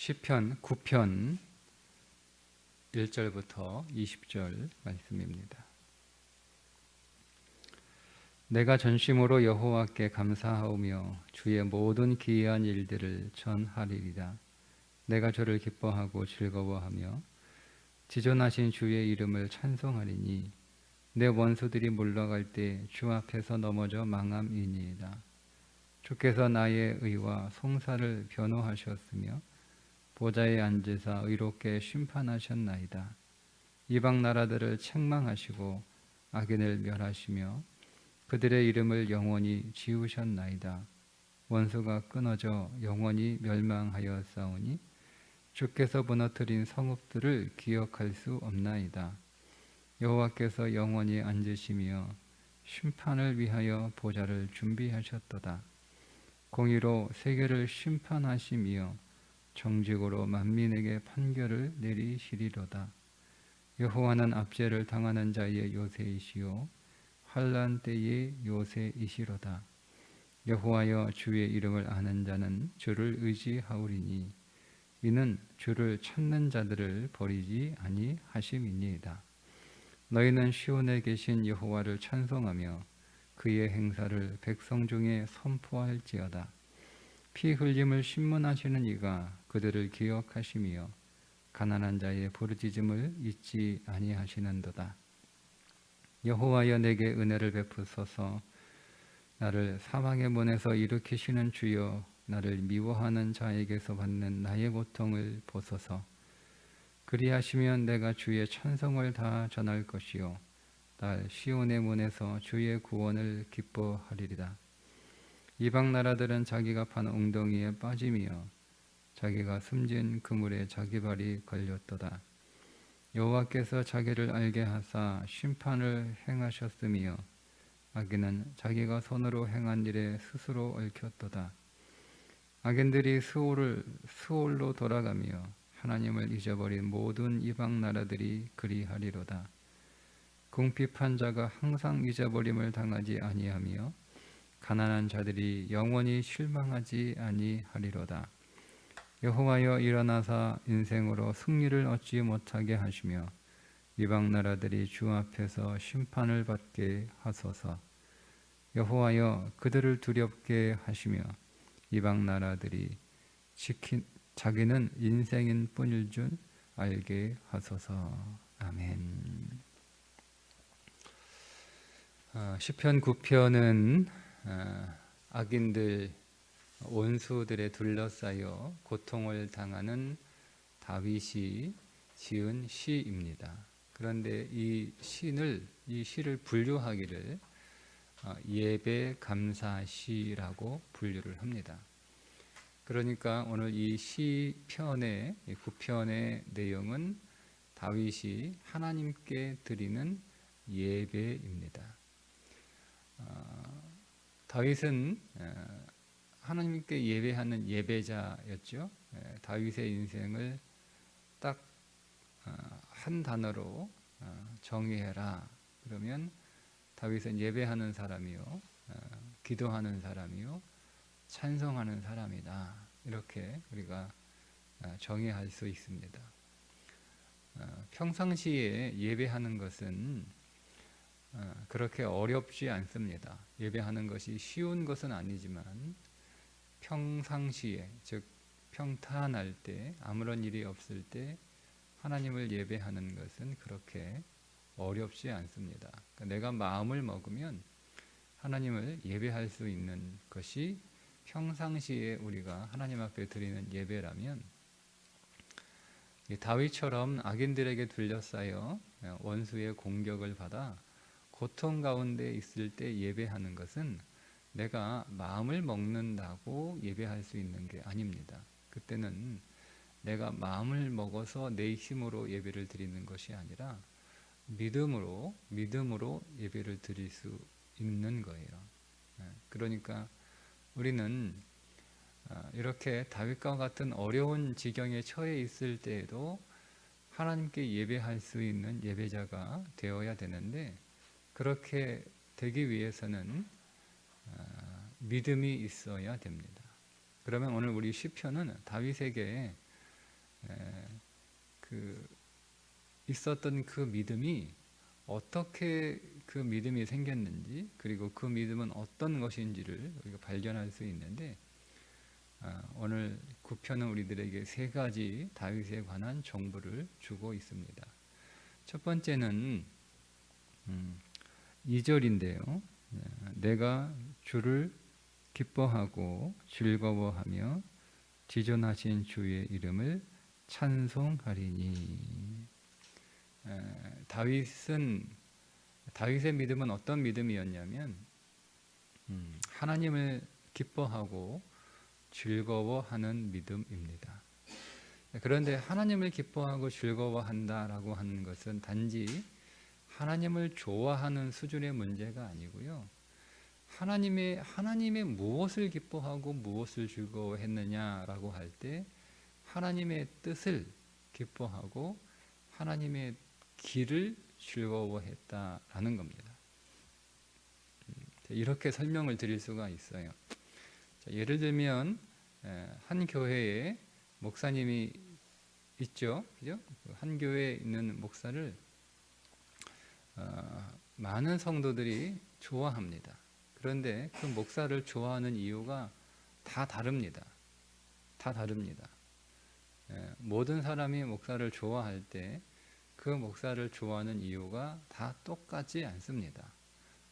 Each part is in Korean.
시편 9편 1절부터 20절 말씀입니다. 내가 전심으로 여호와께 감사하오며 주의 모든 기이한 일들을 전하리이다. 내가 주를 기뻐하고 즐거워하며 지존하신 주의 이름을 찬송하리니 내 원수들이 물러갈 때 주 앞에서 넘어져 망함이니이다. 주께서 나의 의와 송사를 변호하셨으며 보좌에 앉으사 의롭게 심판하셨나이다. 이방 나라들을 책망하시고 악인을 멸하시며 그들의 이름을 영원히 지우셨나이다. 원수가 끊어져 영원히 멸망하였사오니 주께서 무너뜨린 성읍들을 기억할 수 없나이다. 여호와께서 영원히 앉으시며 심판을 위하여 보좌를 준비하셨도다. 공의로 세계를 심판하시며 정직으로 만민에게 판결을 내리시리로다. 여호와는 압제를 당하는 자의 요새이시요 환난 때의 요새이시로다. 여호와여 주의 이름을 아는 자는 주를 의지하오리니 이는 주를 찾는 자들을 버리지 아니하심이니이다. 너희는 시온에 계신 여호와를 찬송하며 그의 행사를 백성 중에 선포할지어다. 피 흘림을 신문하시는 이가 그들을 기억하시며 가난한 자의 부르짖음을 잊지 아니하시는도다. 여호와여 내게 은혜를 베푸소서. 나를 사망의 문에서 일으키시는 주여 나를 미워하는 자에게서 받는 나의 고통을 보소서. 그리하시면 내가 주의 찬송을 다 전할 것이요 날 시온의 문에서 주의 구원을 기뻐하리리다. 이방 나라들은 자기가 판 웅덩이에 빠짐이여 자기가 숨진 그물에 자기 발이 걸렸도다. 여호와께서 자기를 알게 하사 심판을 행하셨으며 악인은 자기가 손으로 행한 일에 스스로 얽혔도다. 악인들이 수올로 돌아가며 하나님을 잊어버린 모든 이방 나라들이 그리하리로다. 궁핍한 자가 항상 잊어버림을 당하지 아니하며 가난한 자들이 영원히 실망하지 아니하리로다. 여호와여 일어나사 인생으로 승리를 얻지 못하게 하시며 이방 나라들이 주 앞에서 심판을 받게 하소서. 여호와여 그들을 두렵게 하시며 이방 나라들이 자기는 인생인 뿐일 줄 알게 하소서. 아멘. 시편 9편은 악인들 원수들에 둘러싸여 고통을 당하는 다윗이 지은 시입니다. 그런데 이 시를 분류하기를 예배 감사 시라고 분류를 합니다. 그러니까 오늘 이 시편의 9편의 내용은 다윗이 하나님께 드리는 예배입니다. 다윗은 하나님께 예배하는 예배자였죠. 다윗의 인생을 딱 한 단어로 정의해라. 그러면 다윗은 예배하는 사람이요, 기도하는 사람이요, 찬송하는 사람이다. 이렇게 우리가 정의할 수 있습니다. 평상시에 예배하는 것은 그렇게 어렵지 않습니다. 예배하는 것이 쉬운 것은 아니지만 평상시에, 즉 평탄할 때, 아무런 일이 없을 때 하나님을 예배하는 것은 그렇게 어렵지 않습니다. 그러니까 내가 마음을 먹으면 하나님을 예배할 수 있는 것이 평상시에 우리가 하나님 앞에 드리는 예배라면, 다윗처럼 악인들에게 둘러싸여 원수의 공격을 받아 고통 가운데 있을 때 예배하는 것은 내가 마음을 먹는다고 예배할 수 있는 게 아닙니다. 그때는 내가 마음을 먹어서 내 힘으로 예배를 드리는 것이 아니라 믿음으로 예배를 드릴 수 있는 거예요. 그러니까 우리는 이렇게 다윗과 같은 어려운 지경에 처해 있을 때에도 하나님께 예배할 수 있는 예배자가 되어야 되는데, 그렇게 되기 위해서는 믿음이 있어야 됩니다. 그러면 오늘 우리 시편은 다윗에게 그 있었던 그 믿음이 어떻게 그 믿음이 생겼는지, 그리고 그 믿음은 어떤 것인지를 우리가 발견할 수 있는데, 오늘 9편은 우리들에게 세 가지 다윗에 관한 정보를 주고 있습니다. 첫 번째는 2절인데요. 내가 주를 기뻐하고 즐거워하며 지존하신 주의 이름을 찬송하리니. 다윗의 믿음은 어떤 믿음이었냐면 하나님을 기뻐하고 즐거워하는 믿음입니다. 그런데 하나님을 기뻐하고 즐거워한다라고 하는 것은 단지 하나님을 좋아하는 수준의 문제가 아니고요. 하나님의 무엇을 기뻐하고 무엇을 즐거워했느냐라고 할 때 하나님의 뜻을 기뻐하고 하나님의 길을 즐거워했다라는 겁니다. 이렇게 설명을 드릴 수가 있어요. 예를 들면 한 교회에 목사님이 있죠, 그죠? 한 교회에 있는 목사를 많은 성도들이 좋아합니다. 그런데 그 목사를 좋아하는 이유가 다 다릅니다. 다 다릅니다. 모든 사람이 목사를 좋아할 때 그 목사를 좋아하는 이유가 다 똑같지 않습니다.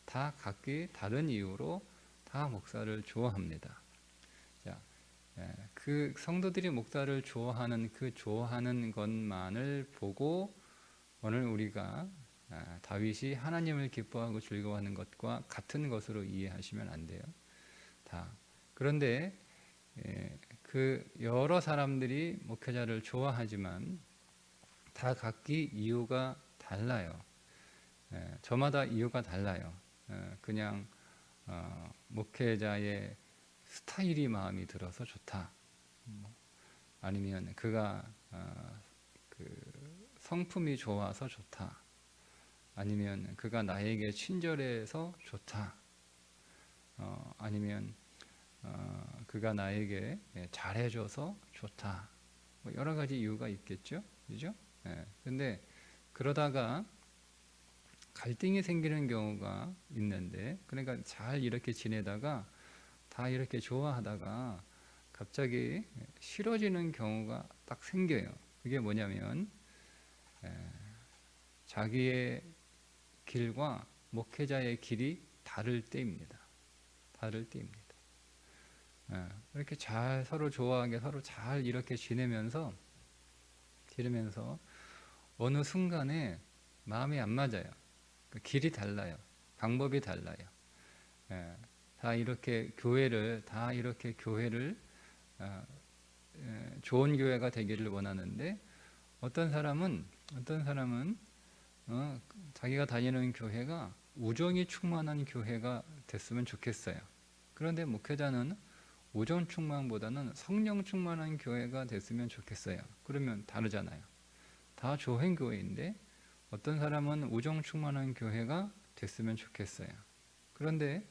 다 각기 다른 이유로 다 목사를 좋아합니다. 자, 그 성도들이 목사를 좋아하는 그 좋아하는 것만을 보고 오늘 우리가 다윗이 하나님을 기뻐하고 즐거워하는 것과 같은 것으로 이해하시면 안 돼요. 그런데 그 여러 사람들이 목회자를 좋아하지만 다 각기 이유가 달라요. 저마다 이유가 달라요. 그냥 목회자의 스타일이 마음에 들어서 좋다. 아니면 그가 그 성품이 좋아서 좋다. 아니면 그가 나에게 친절해서 좋다. 아니면 그가 나에게 잘해줘서 좋다. 뭐 여러 가지 이유가 있겠죠, 그죠? 근데 그러다가 갈등이 생기는 경우가 있는데, 그러니까 잘 이렇게 지내다가 다 이렇게 좋아하다가 갑자기 싫어지는 경우가 딱 생겨요. 그게 뭐냐면 자기의 길과 목회자의 길이 다를 때입니다. 다를 때입니다. 이렇게 잘 서로 좋아하게 서로 잘 이렇게 지내면서 어느 순간에 마음이 안 맞아요. 길이 달라요. 방법이 달라요. 다 이렇게 교회를 좋은 교회가 되기를 원하는데 어떤 사람은 자기가 다니는 교회가 우정이 충만한 교회가 됐으면 좋겠어요. 그런데 목회자는 우정 충만보다는 성령 충만한 교회가 됐으면 좋겠어요. 그러면 다르잖아요. 다 조행교회인데 어떤 사람은 우정 충만한 교회가 됐으면 좋겠어요. 그런데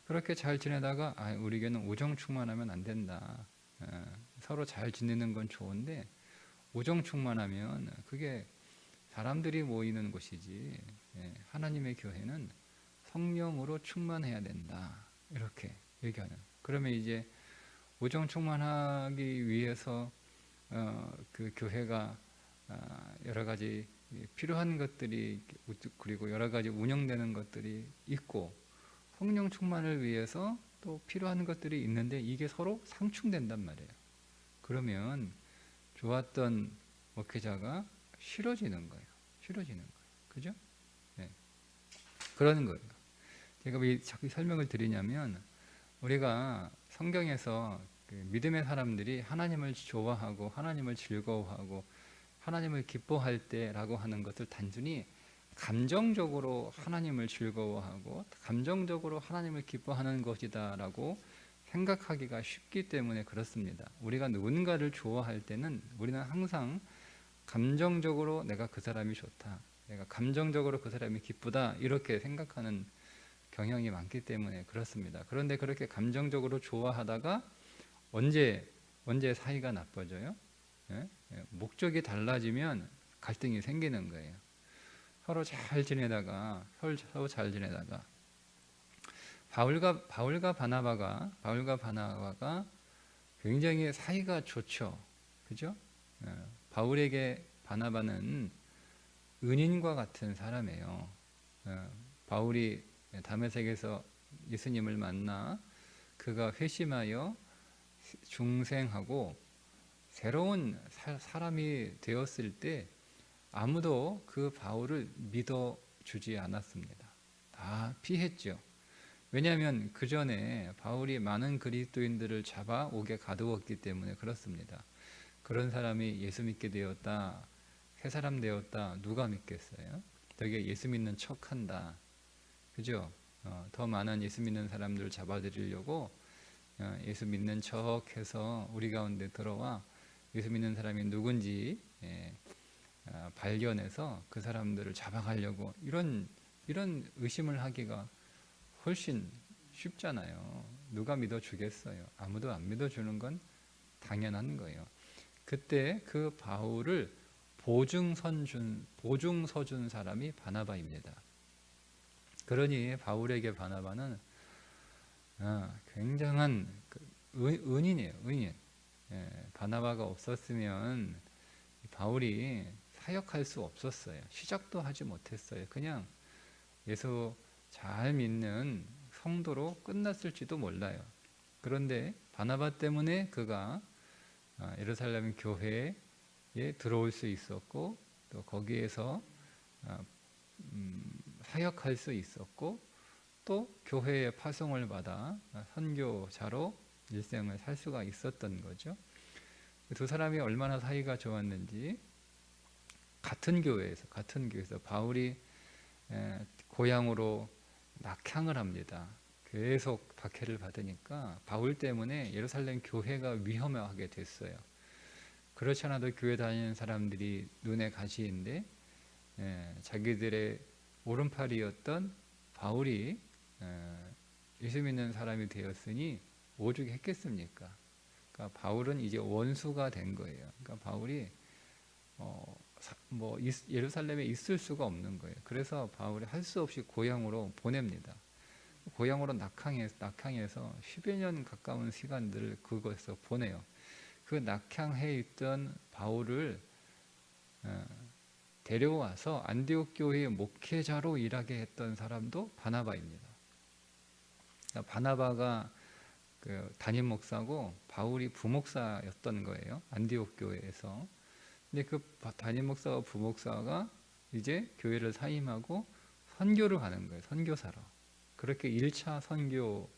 그렇게 잘 지내다가 우리 교회는 우정 충만하면 안 된다. 서로 잘 지내는 건 좋은데 우정 충만하면 그게 사람들이 모이는 곳이지, 하나님의 교회는 성령으로 충만해야 된다. 이렇게 얘기하는. 그러면 이제 우정 충만하기 위해서 그 교회가 여러 가지 필요한 것들이, 그리고 여러 가지 운영되는 것들이 있고 성령 충만을 위해서 또 필요한 것들이 있는데 이게 서로 상충된단 말이에요. 그러면 좋았던 목회자가 싫어지는 거예요. 그죠? 네. 그러는 거예요. 제가 왜 자꾸 설명을 드리냐면, 우리가 성경에서 믿음의 사람들이 하나님을 좋아하고 하나님을 즐거워하고 하나님을 기뻐할 때라고 하는 것을 단순히 감정적으로 하나님을 즐거워하고 감정적으로 하나님을 기뻐하는 것이다라고 생각하기가 쉽기 때문에 그렇습니다. 우리가 누군가를 좋아할 때는 우리는 항상 감정적으로 내가 그 사람이 좋다, 내가 감정적으로 그 사람이 기쁘다, 이렇게 생각하는 경향이 많기 때문에 그렇습니다. 그런데 그렇게 감정적으로 좋아하다가 언제 사이가 나빠져요? 예? 예, 목적이 달라지면 갈등이 생기는 거예요. 서로 잘 지내다가 바울과 바나바가 굉장히 사이가 좋죠. 그죠? 예, 바울에게 바나바는 은인과 같은 사람이에요. 바울이 다메섹에서 예수님을 만나 그가 회심하여 중생하고 새로운 사람이 되었을 때 아무도 그 바울을 믿어주지 않았습니다. 다 피했죠. 왜냐하면 그 전에 바울이 많은 그리스도인들을 잡아 옥에 가두었기 때문에 그렇습니다. 그런 사람이 예수 믿게 되었다, 새 사람 되었다, 누가 믿겠어요? 되게 예수 믿는 척한다, 그죠? 더 많은 예수 믿는 사람들을 잡아들이려고 예수 믿는 척해서 우리 가운데 들어와 예수 믿는 사람이 누군지 발견해서 그 사람들을 잡아가려고 이런 의심을 하기가 훨씬 쉽잖아요. 누가 믿어주겠어요? 아무도 안 믿어주는 건 당연한 거예요. 그때 그 바울을 보증서 준 사람이 바나바입니다. 그러니 바울에게 바나바는 굉장한 은인이에요. 은인. 바나바가 없었으면 바울이 사역할 수 없었어요. 시작도 하지 못했어요. 그냥 예수 잘 믿는 성도로 끝났을지도 몰라요. 그런데 바나바 때문에 그가 예루살렘 교회에 들어올 수 있었고 또 거기에서 사역할 수 있었고 또 교회의 파송을 받아 선교자로 일생을 살 수가 있었던 거죠. 두 사람이 얼마나 사이가 좋았는지 같은 교회에서 바울이 고향으로 낙향을 합니다. 계속 박해를 받으니까 바울 때문에 예루살렘 교회가 위험하게 됐어요. 그렇지 않아도 교회 다니는 사람들이 눈에 가시인데 자기들의 오른팔이었던 바울이 예수 믿는 사람이 되었으니 오죽했겠습니까? 그러니까 바울은 이제 원수가 된 거예요. 그러니까 바울이 예루살렘에 있을 수가 없는 거예요. 그래서 바울이 할 수 없이 고향으로 보냅니다. 고향으로 낙향해서 10여 년 가까운 시간들을 그곳에서 보내요. 그 낙향해 있던 바울을 데려와서 안디옥 교회의 목회자로 일하게 했던 사람도 바나바입니다. 그러니까 바나바가 그 담임 목사고 바울이 부목사였던 거예요. 안디옥 교회에서. 근데 그 담임 목사와 부목사가 이제 교회를 사임하고 선교를 가는 거예요. 선교사로. 그렇게 1차 선교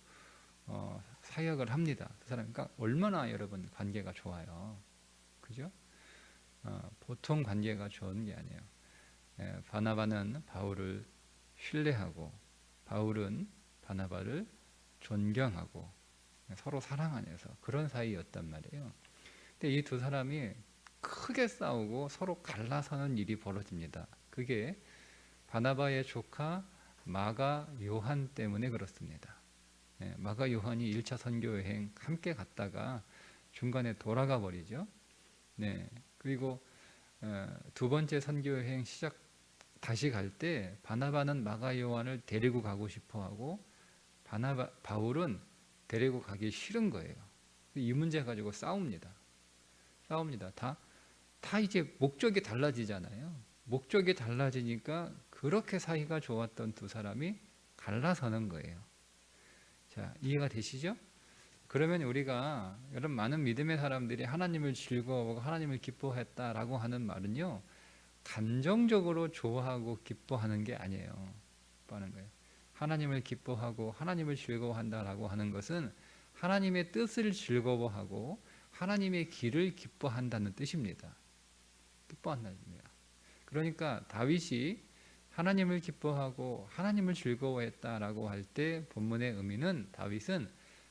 사역을 합니다. 그 사람, 그러니까 얼마나 여러분 관계가 좋아요. 그죠? 보통 관계가 좋은 게 아니에요. 바나바는 바울을 신뢰하고 바울은 바나바를 존경하고 서로 사랑 안에서 그런 사이였단 말이에요. 근데 이 두 사람이 크게 싸우고 서로 갈라서는 일이 벌어집니다. 그게 바나바의 조카 마가 요한 때문에 그렇습니다. 마가 요한이 1차 선교 여행 함께 갔다가 중간에 돌아가 버리죠. 그리고 두 번째 선교 여행 다시 갈 때 바나바는 마가 요한을 데리고 가고 싶어하고 바울은 데리고 가기 싫은 거예요. 이 문제 가지고 싸웁니다. 다 이제 목적이 달라지잖아요. 목적이 달라지니까 그렇게 사이가 좋았던 두 사람이 갈라서는 거예요. 자, 이해가 되시죠? 그러면 우리가 여러분 많은 믿음의 사람들이 하나님을 즐거워하고 하나님을 기뻐했다라고 하는 말은요, 감정적으로 좋아하고 기뻐하는 게 아니에요. 하는 거예요. 하나님을 기뻐하고 하나님을 즐거워한다라고 하는 것은 하나님의 뜻을 즐거워하고 하나님의 길을 기뻐한다는 뜻입니다. 기뻐한다는 뜻입니다. 그러니까 다윗이 하나님을 기뻐하고 하나님을 즐거워했다라고 할 때 본문의 의미는 다윗은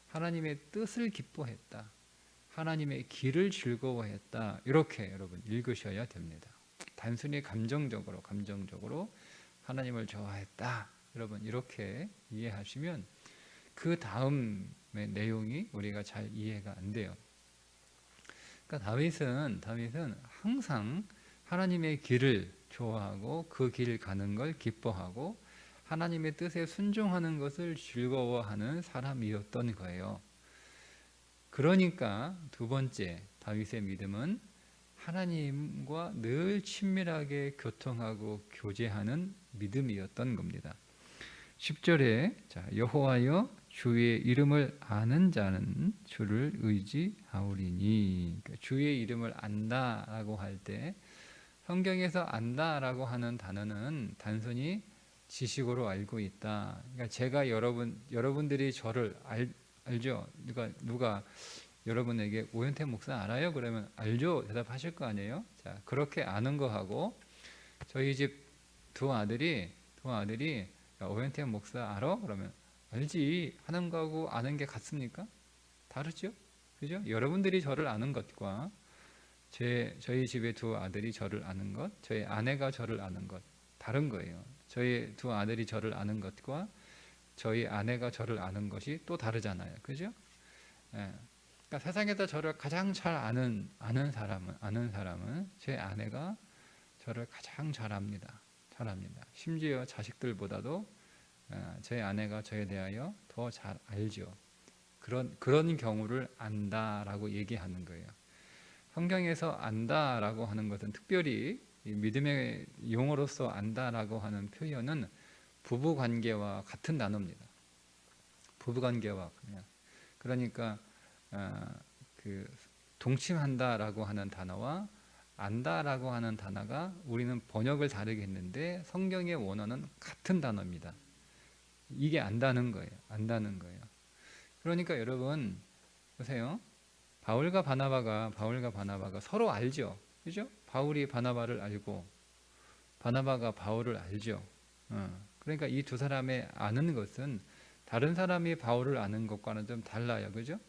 하나님의 뜻을 기뻐했다, 하나님의 길을 즐거워했다, 이렇게 여러분 읽으셔야 됩니다. 단순히 감정적으로 하나님을 좋아했다, 여러분 이렇게 이해하시면 그 다음의 내용이 우리가 잘 이해가 안 돼요. 그러니까 다윗은 항상 하나님의 길을 좋아하고 그 길 가는 걸 기뻐하고 하나님의 뜻에 순종하는 것을 즐거워하는 사람이었던 거예요. 그러니까 두 번째 다윗의 믿음은 하나님과 늘 친밀하게 교통하고 교제하는 믿음이었던 겁니다. 10절에 여호와여 주의 이름을 아는 자는 주를 의지하오리니. 그러니까 주의 이름을 안다라고 할 때 성경에서 안다라고 하는 단어는 단순히 지식으로 알고 있다. 그러니까 제가 여러분들이 저를 알죠. 누가 여러분에게 오현태 목사 알아요? 그러면 알죠. 대답하실 거 아니에요. 자, 그렇게 아는 거하고 저희 집 두 아들이 야, 오현태 목사 알아? 그러면 알지 하는 거하고 아는 게 같습니까? 다르죠? 그죠? 여러분들이 저를 아는 것과 저희 집의 두 아들이 저를 아는 것, 저희 아내가 저를 아는 것 다른 거예요. 저희 두 아들이 저를 아는 것과 저희 아내가 저를 아는 것이 또 다르잖아요. 그죠? 예. 그러니까 세상에서 저를 가장 잘 아는 사람은 제 아내가 저를 가장 잘 압니다. 심지어 자식들보다도 제 아내가 저에 대하여 더 잘 알죠. 그런 경우를 안다라고 얘기하는 거예요. 성경에서 안다라고 하는 것은 특별히 믿음의 용어로서 안다라고 하는 표현은 부부 관계와 같은 단어입니다. 부부 관계와 그러니까 그 동침한다라고 하는 단어와 안다라고 하는 단어가 우리는 번역을 다르게 했는데 성경의 원어는 같은 단어입니다. 이게 안다는 거예요. 그러니까 여러분 보세요. 바울과 바나바가 서로 알죠. 그죠? 바울이 바나바를 알고 바나바가 바울을 알죠. 그러니까 이 두 사람의 아는 것은 다른 사람이 바울을 아는 것과는 좀 달라요. 그죠?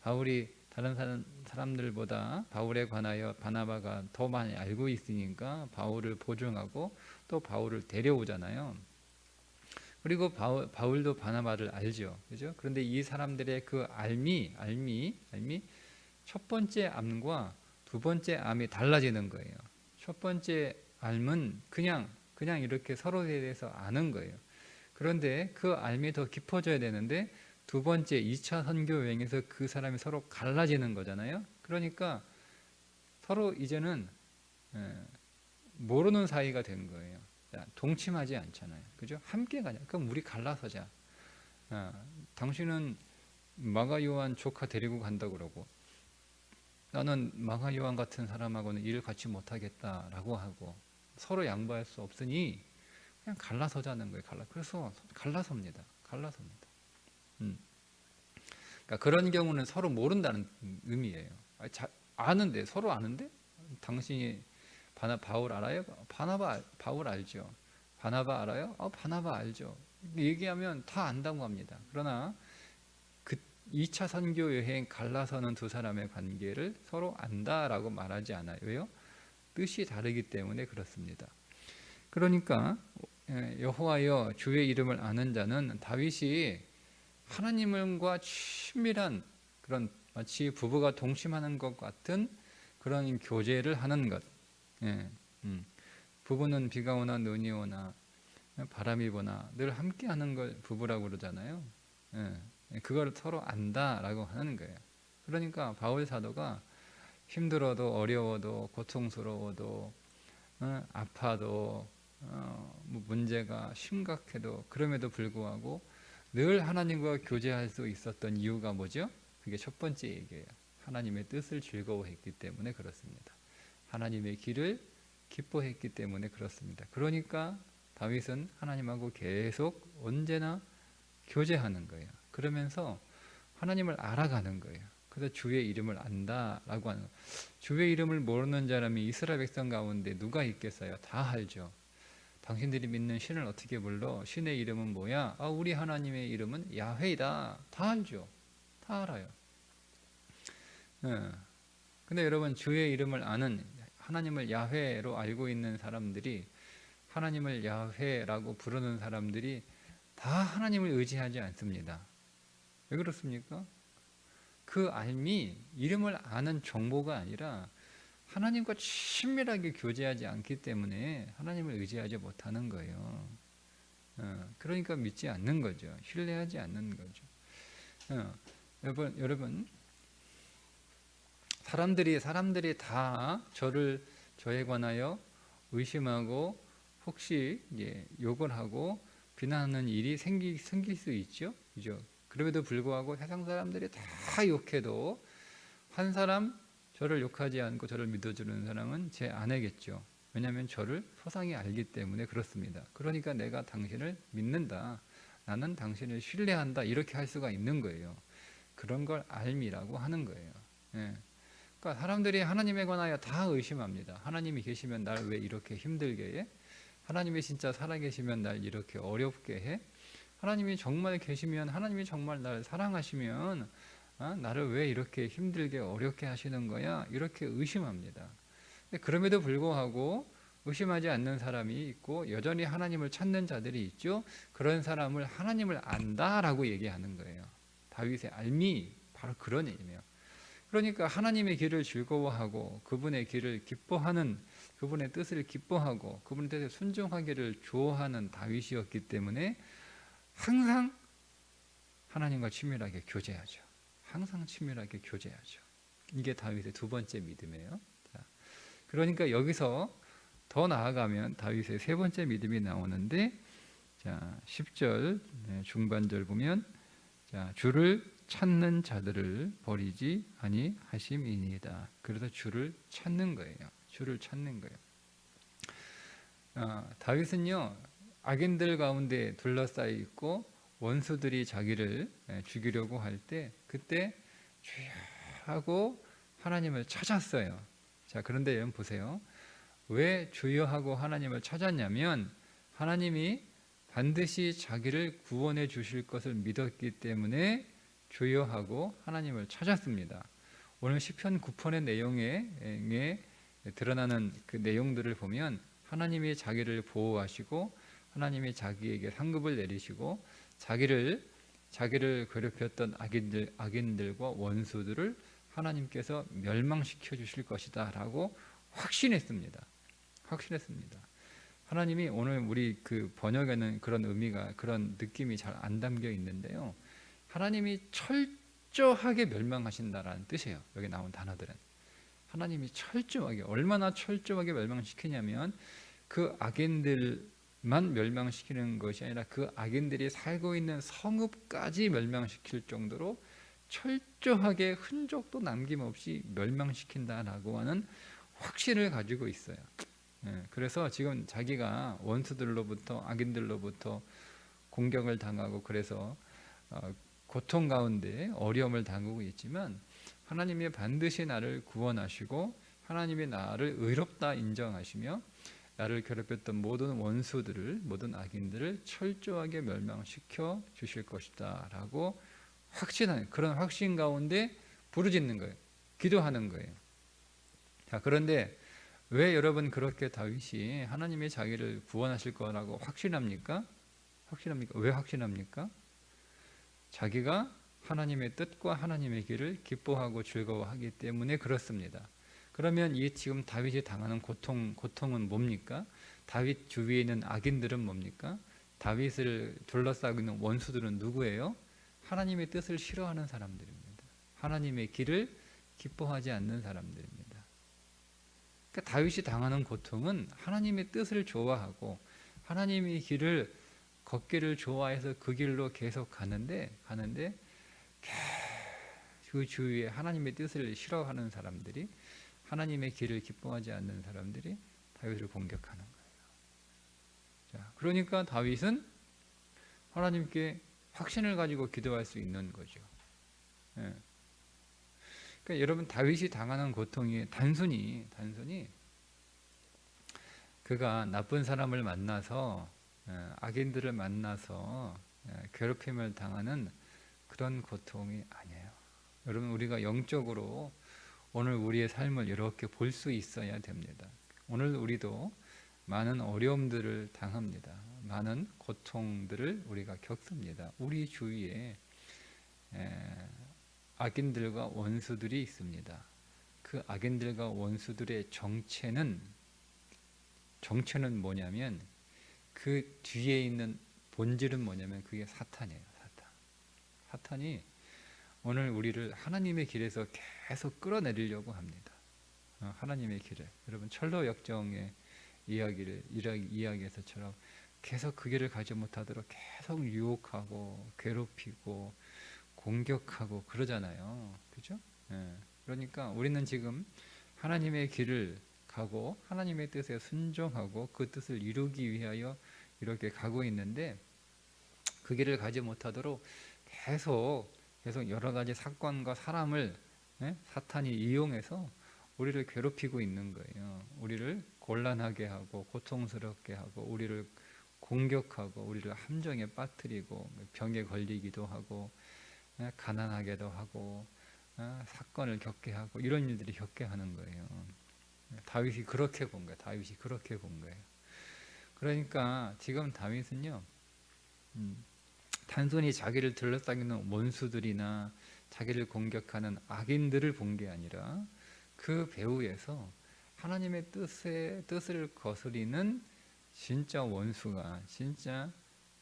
바울이 다른 사람들보다 바울에 관하여 바나바가 더 많이 알고 있으니까 바울을 보증하고 또 바울을 데려오잖아요. 그리고 바울도 바나바를 알죠. 그죠? 그런데 이 사람들의 그 알미 첫 번째 암과 두 번째 암이 달라지는 거예요. 첫 번째 암은 그냥 이렇게 서로에 대해서 아는 거예요. 그런데 그 알미 더 깊어져야 되는데 두 번째 2차 선교 여행에서 그 사람이 서로 갈라지는 거잖아요. 그러니까 서로 이제는 모르는 사이가 된 거예요. 동침하지 않잖아요. 그죠? 함께 가냐. 그럼 우리 갈라서 자. 당신은 마가 요한 조카 데리고 간다 그러고 나는 마가 요한 같은 사람하고는 일을 같이 못하겠다라고 하고 서로 양보할 수 없으니 그냥 갈라서자는 거예요. 그래서 갈라섭니다. 그러니까 그런 경우는 서로 모른다는 의미예요. 아는데 서로 아는데 당신이 바울 알아요? 바울 알죠. 바나바 알아요? 바나바 알죠. 얘기하면 다 안다고 합니다. 그러나 그 2차 선교 여행 갈라서는 두 사람의 관계를 서로 안다라고 말하지 않아요. 왜요? 뜻이 다르기 때문에 그렇습니다. 그러니까 여호와여 주의 이름을 아는 자는 다윗이 하나님과 친밀한 그런 마치 부부가 동침하는 것 같은 그런 교제를 하는 것. 부부는 비가 오나 눈이 오나 바람이 부나 늘 함께하는 걸 부부라고 그러잖아요. 그걸 서로 안다라고 하는 거예요. 그러니까 바울 사도가 힘들어도 어려워도 고통스러워도 아파도 뭐 문제가 심각해도 그럼에도 불구하고 늘 하나님과 교제할 수 있었던 이유가 뭐죠? 그게 첫 번째 얘기예요. 하나님의 뜻을 즐거워했기 때문에 그렇습니다. 하나님의 길을 기뻐했기 때문에 그렇습니다. 그러니까 다윗은 하나님하고 계속 언제나 교제하는 거예요. 그러면서 하나님을 알아가는 거예요. 그래서 주의 이름을 안다라고 하는 거예요. 주의 이름을 모르는 사람이 이스라엘 백성 가운데 누가 있겠어요? 다 알죠. 당신들이 믿는 신을 어떻게 불러? 신의 이름은 뭐야? 우리 하나님의 이름은 야훼이다. 다 알죠. 다 알아요. 근데 여러분 주의 이름을 아는 하나님을 야훼로 알고 있는 사람들이 하나님을 야훼라고 부르는 사람들이 다 하나님을 의지하지 않습니다. 왜 그렇습니까? 그 알미, 이름을 아는 정보가 아니라 하나님과 친밀하게 교제하지 않기 때문에 하나님을 의지하지 못하는 거예요. 그러니까 믿지 않는 거죠. 신뢰하지 않는 거죠. 여러분, 사람들이 다 저에 관하여 의심하고 혹시 욕을 하고 비난하는 일이 생길 수 있죠. 그죠? 그럼에도 불구하고 세상 사람들이 다 욕해도 한 사람, 저를 욕하지 않고 저를 믿어주는 사람은 제 아내겠죠. 왜냐하면 저를 소상히 알기 때문에 그렇습니다. 그러니까 내가 당신을 믿는다. 나는 당신을 신뢰한다. 이렇게 할 수가 있는 거예요. 그런 걸 알미라고 하는 거예요. 예. 그러니까 사람들이 하나님에 관하여 다 의심합니다. 하나님이 계시면 날 왜 이렇게 힘들게 해? 하나님이 진짜 살아계시면 날 이렇게 어렵게 해? 하나님이 정말 계시면, 하나님이 정말 날 사랑하시면 나를 왜 이렇게 힘들게 어렵게 하시는 거야? 이렇게 의심합니다. 그럼에도 불구하고 의심하지 않는 사람이 있고 여전히 하나님을 찾는 자들이 있죠. 그런 사람을 하나님을 안다라고 얘기하는 거예요. 다윗의 알미, 바로 그런 의미예요. 그러니까 하나님의 길을 즐거워하고 그분의 길을 기뻐하는, 그분의 뜻을 기뻐하고 그분의 뜻에 순종하기를 좋아하는 다윗이었기 때문에 항상 하나님과 친밀하게 교제하죠. 항상 친밀하게 교제하죠. 이게 다윗의 두 번째 믿음이에요. 그러니까 여기서 더 나아가면 다윗의 세 번째 믿음이 나오는데, 10절 중반절 보면, 주를 찾는 자들을 버리지 아니하심이니이다. 그래서 주를 찾는 거예요. 주를 찾는 거예요. 다윗은요, 악인들 가운데 둘러싸여 있고 원수들이 자기를 죽이려고 할 때, 그때 주여 하고 하나님을 찾았어요. 자, 그런데 여러분 보세요. 왜 주여 하고 하나님을 찾았냐면 하나님이 반드시 자기를 구원해 주실 것을 믿었기 때문에 주여 하고 하나님을 찾았습니다. 오늘 시편 9편의 내용에 드러나는 그 내용들을 보면 하나님이 자기를 보호하시고 하나님이 자기에게 상급을 내리시고 자기를 괴롭혔던 악인들과 원수들을 하나님께서 멸망시켜 주실 것이다 라고 확신했습니다. 하나님이 오늘 우리 그 번역에는 그런 의미가, 그런 느낌이 잘 안 담겨 있는데요. 하나님이 철저하게 멸망하신다라는 뜻이에요. 여기 나온 단어들은. 하나님이 철저하게, 얼마나 철저하게 멸망시키냐면 그 악인들만 멸망시키는 것이 아니라 그 악인들이 살고 있는 성읍까지 멸망시킬 정도로 철저하게 흔적도 남김없이 멸망시킨다라고 하는 확신을 가지고 있어요. 그래서 지금 자기가 원수들로부터, 악인들로부터 공격을 당하고 그래서 고통 가운데 어려움을 당하고 있지만 하나님이 반드시 나를 구원하시고 하나님이 나를 의롭다 인정하시며 나를 괴롭혔던 모든 원수들을, 모든 악인들을 철저하게 멸망시켜 주실 것이다 라고 확신하는, 그런 확신 가운데 부르짖는 거예요. 기도하는 거예요. 자, 그런데 왜 여러분 그렇게 다윗이 하나님이 자기를 구원하실 거라고 확신합니까? 왜 확신합니까? 자기가 하나님의 뜻과 하나님의 길을 기뻐하고 즐거워하기 때문에 그렇습니다. 그러면 이 지금 다윗이 당하는 고통은 뭡니까? 다윗 주위에 있는 악인들은 뭡니까? 다윗을 둘러싸고 있는 원수들은 누구예요? 하나님의 뜻을 싫어하는 사람들입니다. 하나님의 길을 기뻐하지 않는 사람들입니다. 그러니까 다윗이 당하는 고통은 하나님의 뜻을 좋아하고 하나님의 길을 걷기를 좋아해서 그 길로 계속 가는데 그 주위에 하나님의 뜻을 싫어하는 사람들이, 하나님의 길을 기뻐하지 않는 사람들이 다윗을 공격하는 거예요. 자, 그러니까 다윗은 하나님께 확신을 가지고 기도할 수 있는 거죠. 그러니까 여러분, 다윗이 당하는 고통이 단순히 그가 나쁜 사람을 만나서, 악인들을 만나서 괴롭힘을 당하는 그런 고통이 아니에요. 여러분, 우리가 영적으로 오늘 우리의 삶을 이렇게 볼 수 있어야 됩니다. 오늘 우리도 많은 어려움들을 당합니다. 많은 고통들을 우리가 겪습니다. 우리 주위에 악인들과 원수들이 있습니다. 그 악인들과 원수들의 정체는 뭐냐면, 그 뒤에 있는 본질은 뭐냐면 그게 사탄이에요. 사탄이 오늘 우리를 하나님의 길에서 계속 끌어내리려고 합니다. 하나님의 길에, 여러분 철로 역정의 이야기에서처럼 계속 그 길을 가지 못하도록 계속 유혹하고 괴롭히고 공격하고 그러잖아요. 그죠? 예. 그러니까 우리는 지금 하나님의 길을 가고 하나님의 뜻에 순종하고 그 뜻을 이루기 위하여 이렇게 가고 있는데, 그 길을 가지 못하도록 계속 여러 가지 사건과 사람을 사탄이 이용해서 우리를 괴롭히고 있는 거예요. 우리를 곤란하게 하고 고통스럽게 하고 우리를 공격하고 우리를 함정에 빠뜨리고 병에 걸리기도 하고 가난하게도 하고 사건을 겪게 하고 이런 일들이 겪게 하는 거예요. 다윗이 그렇게 본 거예요. 그러니까 지금 다윗은요, 단순히 자기를 둘러싸이는 원수들이나 자기를 공격하는 악인들을 본 게 아니라 그 배후에서 하나님의 뜻을 거스리는 진짜 원수가, 진짜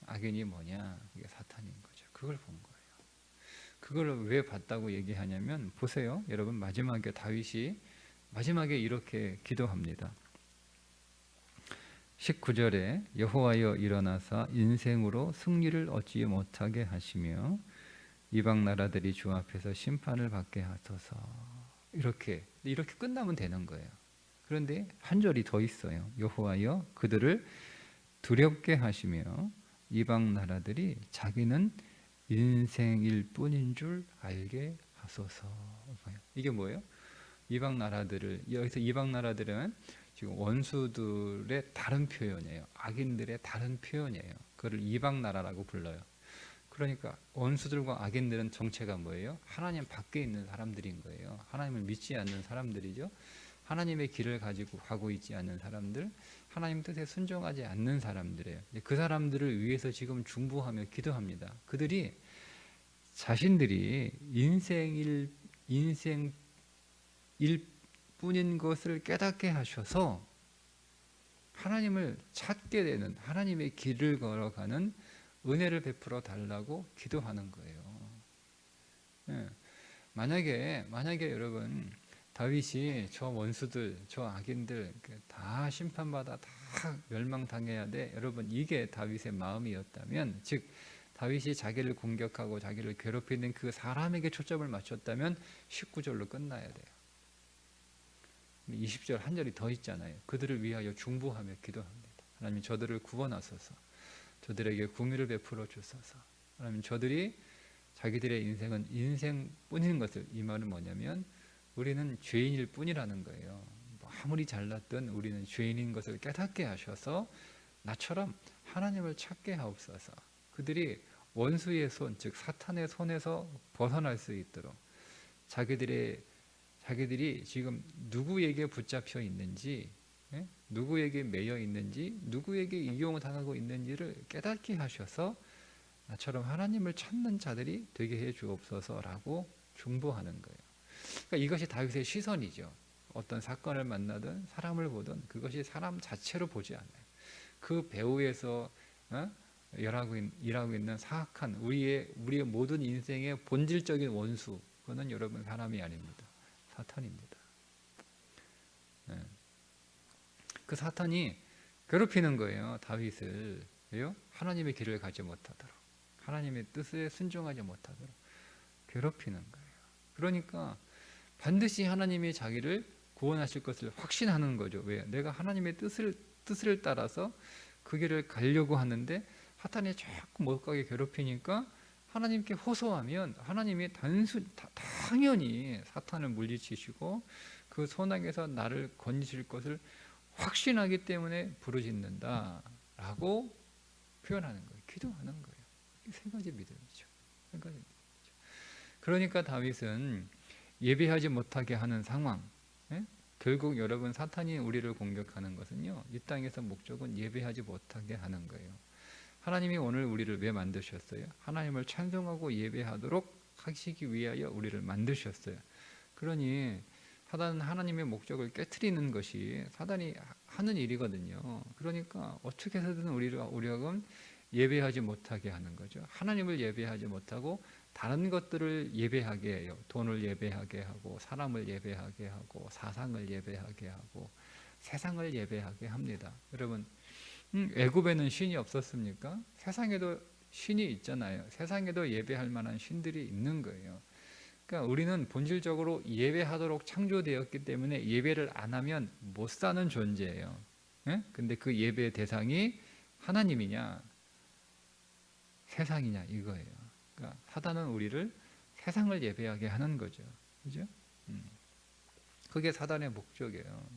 악인이 뭐냐, 그게 사탄인 거죠. 그걸 본 거예요. 그걸 왜 봤다고 얘기하냐면, 보세요 여러분, 마지막에 다윗이 이렇게 기도합니다. 19절에 여호와여 일어나사 인생으로 승리를 얻지 못하게 하시며 이방 나라들이 주 앞에서 심판을 받게 하소서. 이렇게 끝나면 되는 거예요. 그런데 한 절이 더 있어요. 여호와여 그들을 두렵게 하시며 이방 나라들이 자기는 인생일 뿐인 줄 알게 하소서. 이게 뭐예요? 여기서 이방 나라들은 지금 원수들의 다른 표현이에요. 악인들의 다른 표현이에요. 그걸 이방 나라라고 불러요. 그러니까 원수들과 악인들은 정체가 뭐예요? 하나님 밖에 있는 사람들인 거예요. 하나님을 믿지 않는 사람들이죠. 하나님의 길을 가지고 가고 있지 않는 사람들, 하나님 뜻에 순종하지 않는 사람들이에요. 그 사람들을 위해서 지금 중보하며 기도합니다. 그들이 자신들이 인생일 뿐인 것을 깨닫게 하셔서 하나님을 찾게 되는, 하나님의 길을 걸어가는 은혜를 베풀어 달라고 기도하는 거예요. 예. 만약에 여러분, 다윗이 저 원수들, 저 악인들 다 심판받아 다 멸망당해야 돼, 여러분, 이게 다윗의 마음이었다면, 즉 다윗이 자기를 공격하고 자기를 괴롭히는 그 사람에게 초점을 맞췄다면 19절로 끝나야 돼요. 20절 한 절이 더 있잖아요. 그들을 위하여 중보하며 기도합니다. 하나님 저들을 구원하소서. 저들에게 긍휼을 베풀어 주소서. 하나님 저들이 자기들의 인생은 인생뿐인 것을, 이 말은 뭐냐면 우리는 죄인일 뿐이라는 거예요. 아무리 잘났든 우리는 죄인인 것을 깨닫게 하셔서 나처럼 하나님을 찾게 하옵소서. 그들이 원수의 손, 즉 사탄의 손에서 벗어날 수 있도록 자기들이 지금 누구에게 붙잡혀 있는지, 누구에게 매여 있는지, 누구에게 이용을 당하고 있는지를 깨닫게 하셔서 나처럼 하나님을 찾는 자들이 되게 해 주옵소서라고 중보하는 거예요. 그러니까 이것이 다윗의 시선이죠. 어떤 사건을 만나든 사람을 보든 그것이 사람 자체로 보지 않아요. 그 배후에서 일하고 있는 사악한 우리의 모든 인생의 본질적인 원수, 그거는 여러분 사람이 아닙니다. 사탄입니다. 그 사탄이 괴롭히는 거예요. 다윗을. 왜요? 하나님의 길을 가지 못하도록, 하나님의 뜻에 순종하지 못하도록 괴롭히는 거예요. 그러니까 반드시 하나님이 자기를 구원하실 것을 확신하는 거죠. 왜? 내가 하나님의 뜻을 따라서 그 길을 가려고 하는데 사탄이 자꾸 못 가게 괴롭히니까 하나님께 호소하면 하나님이 당연히 사탄을 물리치시고 그 소낙에서 나를 건지실 것을 확신하기 때문에 부르짖는다라고 표현하는 거예요. 기도하는 거예요. 세 가지 믿음이죠. 그러니까 다윗은 예배하지 못하게 하는 상황, 결국 여러분 사탄이 우리를 공격하는 것은요, 이 땅에서 목적은 예배하지 못하게 하는 거예요. 하나님이 오늘 우리를 왜 만드셨어요? 하나님을 찬송하고 예배하도록 하시기 위하여 우리를 만드셨어요. 그러니 사단은 하나님의 목적을 깨트리는 것이 사단이 하는 일이거든요. 그러니까 어떻게 해서든 우리가 예배하지 못하게 하는 거죠. 하나님을 예배하지 못하고 다른 것들을 예배하게 해요. 돈을 예배하게 하고 사람을 예배하게 하고 사상을 예배하게 하고 세상을 예배하게 합니다. 여러분, 애굽에는 신이 없었습니까? 세상에도 신이 있잖아요. 세상에도 예배할 만한 신들이 있는 거예요. 그러니까 우리는 본질적으로 예배하도록 창조되었기 때문에 예배를 안 하면 못 사는 존재예요. 예? 근데 그 예배의 대상이 하나님이냐 세상이냐 이거예요. 그러니까 사단은 우리를 세상을 예배하게 하는 거죠. 그죠? 그게 사단의 목적이에요.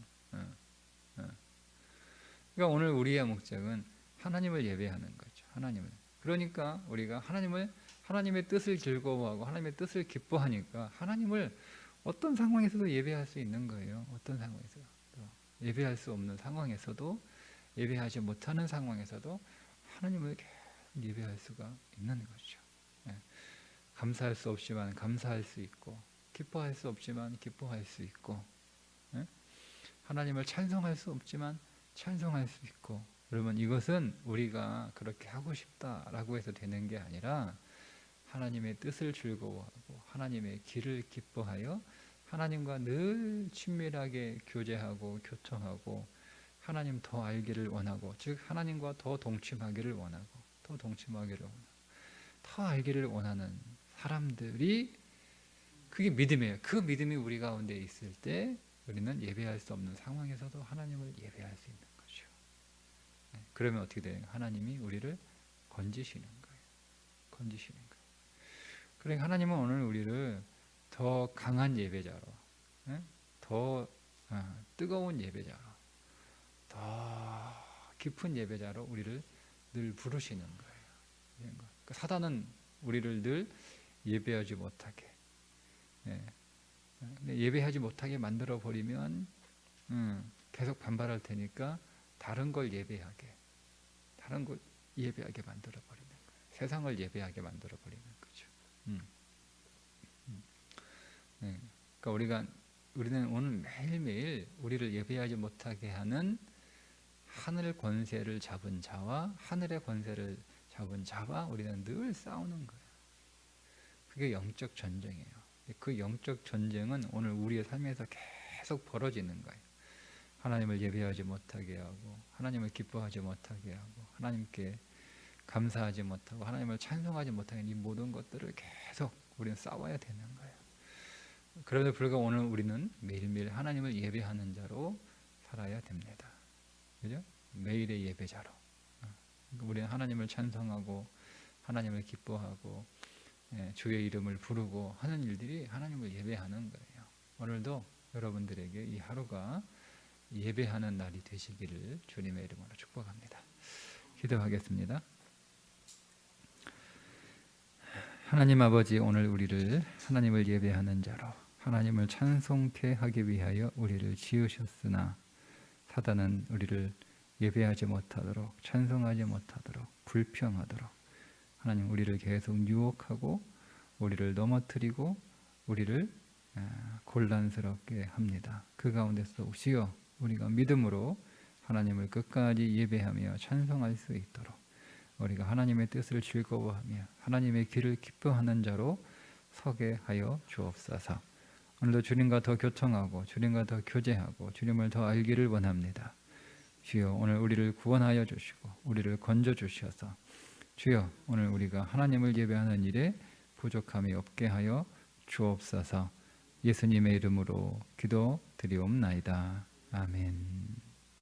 그러니까 오늘 우리의 목적은 하나님을 예배하는 거죠. 하나님을. 그러니까 우리가 하나님의 뜻을 즐거워하고 하나님의 뜻을 기뻐하니까 하나님을 어떤 상황에서도 예배할 수 있는 거예요. 어떤 상황에서도. 예배할 수 없는 상황에서도 예배하지 못하는 상황에서도 하나님을 계속 예배할 수가 있는 거죠. 감사할 수 없지만 감사할 수 있고 기뻐할 수 없지만 기뻐할 수 있고 하나님을 찬송할 수 없지만 찬송할 수 있고. 여러분, 이것은 우리가 그렇게 하고 싶다라고 해서 되는 게 아니라 하나님의 뜻을 즐거워하고 하나님의 길을 기뻐하여 하나님과 늘 친밀하게 교제하고 교통하고 하나님 더 알기를 원하고, 즉 하나님과 더 동침하기를 원하고 더 알기를 원하는 사람들이, 그게 믿음이에요. 그 믿음이 우리 가운데 있을 때 우리는 예배할 수 없는 상황에서도 하나님을 예배할 수 있는 거죠. 그러면 어떻게 돼요? 하나님이 우리를 건지시는 거예요. 그러니까 하나님은 오늘 우리를 더 강한 예배자로, 더 뜨거운 예배자로, 더 깊은 예배자로 우리를 늘 부르시는 거예요. 그러니까 사단은 우리를 늘 예배하지 못하게, 예배하지 못하게 만들어 버리면 계속 반발할 테니까 다른 걸 예배하게 만들어 버리는 거예요. 세상을 예배하게 만들어 버리는 거죠. 그러니까 우리는 오늘 매일매일 우리를 예배하지 못하게 하는 하늘 권세를 잡은 자와 하늘의 권세를 잡은 자와 우리는 늘 싸우는 거예요. 그게 영적 전쟁이에요. 그 영적 전쟁은 오늘 우리의 삶에서 계속 벌어지는 거예요. 하나님을 예배하지 못하게 하고 하나님을 기뻐하지 못하게 하고 하나님께 감사하지 못하고 하나님을 찬송하지 못하는 이 모든 것들을 계속 우리는 싸워야 되는 거예요. 그럼에도 불구하고 오늘 우리는 매일매일 하나님을 예배하는 자로 살아야 됩니다. 그죠? 매일의 예배자로. 우리는 하나님을 찬송하고 하나님을 기뻐하고 주의 이름을 부르고 하는 일들이 하나님을 예배하는 거예요. 오늘도 여러분들에게 이 하루가 예배하는 날이 되시기를 주님의 이름으로 축복합니다. 기도하겠습니다. 하나님 아버지, 오늘 우리를 하나님을 예배하는 자로, 하나님을 찬송케 하기 위하여 우리를 지으셨으나 사단은 우리를 예배하지 못하도록, 찬송하지 못하도록, 불평하도록 하나님 우리를 계속 유혹하고 우리를 넘어뜨리고 우리를 곤란스럽게 합니다. 그 가운데서 주여 우리가 믿음으로 하나님을 끝까지 예배하며 찬송할 수 있도록 우리가 하나님의 뜻을 즐거워하며 하나님의 길을 기뻐하는 자로 서게 하여 주옵소서. 오늘도 주님과 더 교통하고 주님과 더 교제하고 주님을 더 알기를 원합니다. 주여 오늘 우리를 구원하여 주시고 우리를 건져 주셔서 주여 오늘 우리가 하나님을 예배하는 일에 부족함이 없게 하여 주옵소서. 예수님의 이름으로 기도드리옵나이다. 아멘.